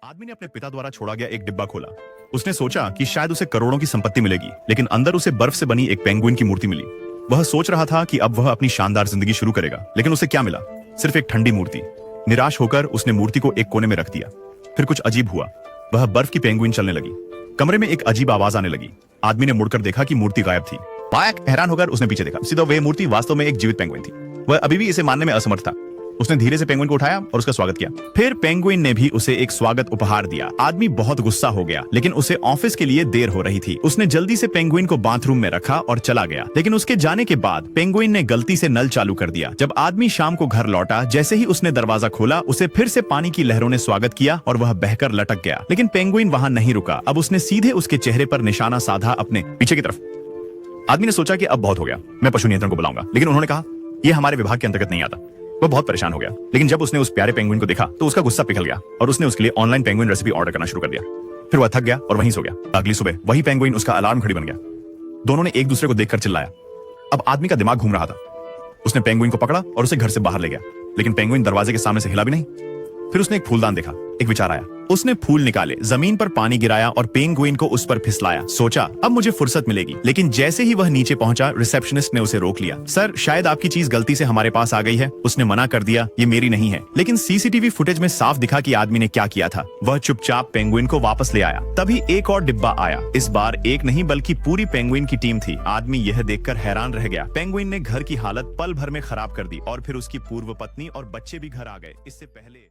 आदमी ने अपने पिता द्वारा छोड़ा गया एक डिब्बा खोला। उसने सोचा कि शायद उसे करोड़ों की संपत्ति मिलेगी, लेकिन अंदर उसे बर्फ से बनी एक पेंगुइन की मूर्ति मिली। वह सोच रहा था कि अब वह अपनी शानदार जिंदगी शुरू करेगा, लेकिन उसे क्या मिला? सिर्फ एक ठंडी मूर्ति। निराश होकर उसने मूर्ति को एक कोने में रख दिया। फिर कुछ अजीब हुआ, वह बर्फ की पेंगुइन चलने लगी। कमरे में एक अजीब आवाज आने लगी। आदमी ने मुड़कर देखा कि मूर्ति गायब थी। बायक हैरान होकर उसने पीछे देखा। सीधा वह मूर्ति वास्तव में एक जीवित पेंगुइन थी। वह अभी भी इसे मानने में असमर्थ था। उसने धीरे से पेंगुइन को उठाया और उसका स्वागत किया। फिर पेंगुइन ने भी उसे एक स्वागत उपहार दिया। आदमी बहुत गुस्सा हो गया, लेकिन उसे ऑफिस के लिए देर हो रही थी। उसने जल्दी से पेंगुइन को बाथरूम में रखा और चला गया, लेकिन उसके जाने के बाद पेंगुइन ने गलती से नल चालू कर दिया। जब आदमी शाम को घर लौटा, जैसे ही उसने दरवाजा खोला, उसे फिर से पानी की लहरों ने स्वागत किया और वह बहकर लटक गया। लेकिन पेंगुइन वहां नहीं रुका। अब उसने सीधे उसके चेहरे पर निशाना साधा, अपने पीछे की तरफ। आदमी ने सोचा कि अब बहुत हो गया, मैं पशु नियंत्रण को बुलाऊंगा, लेकिन उन्होंने कहा यह हमारे विभाग के अंतर्गत नहीं आता। वह बहुत परेशान हो गया, लेकिन जब उसने उस प्यारे पेंगुइन को देखा तो उसका गुस्सा पिघल गया और उसने उसके लिए ऑनलाइन पेंगुइन रेसिपी ऑर्डर करना शुरू कर दिया। फिर वह थक गया और वहीं सो गया। अगली सुबह वही पेंगुइन उसका अलार्म घड़ी बन गया। दोनों ने एक दूसरे को देखकर चिल्लाया। अब आदमी का दिमाग घूम रहा था। उसने पेंगुइन को पकड़ा और उसे घर से बाहर ले गया, लेकिन पेंगुइन दरवाजे के सामने से हिला भी नहीं। फिर उसने एक फूलदान देखा। एक विचार आया। उसने फूल निकाले, जमीन पर पानी गिराया और पेंगुइन को उस पर फिसलाया। सोचा अब मुझे फुर्सत मिलेगी, लेकिन जैसे ही वह नीचे पहुंचा, रिसेप्शनिस्ट ने उसे रोक लिया। सर, शायद आपकी चीज गलती से हमारे पास आ गई है। उसने मना कर दिया, ये मेरी नहीं है। लेकिन सीसीटीवी फुटेज में साफ दिखा कि आदमी ने क्या किया था। वह चुपचाप पेंगुइन को वापस ले आया। तभी एक और डिब्बा आया। इस बार एक नहीं बल्कि पूरी पेंगुइन की टीम थी। आदमी यह देखकर हैरान रह गया। पेंगुइन ने घर की हालत पल भर में खराब कर दी और फिर उसकी पूर्व पत्नी और बच्चे भी घर आ गए। इससे पहले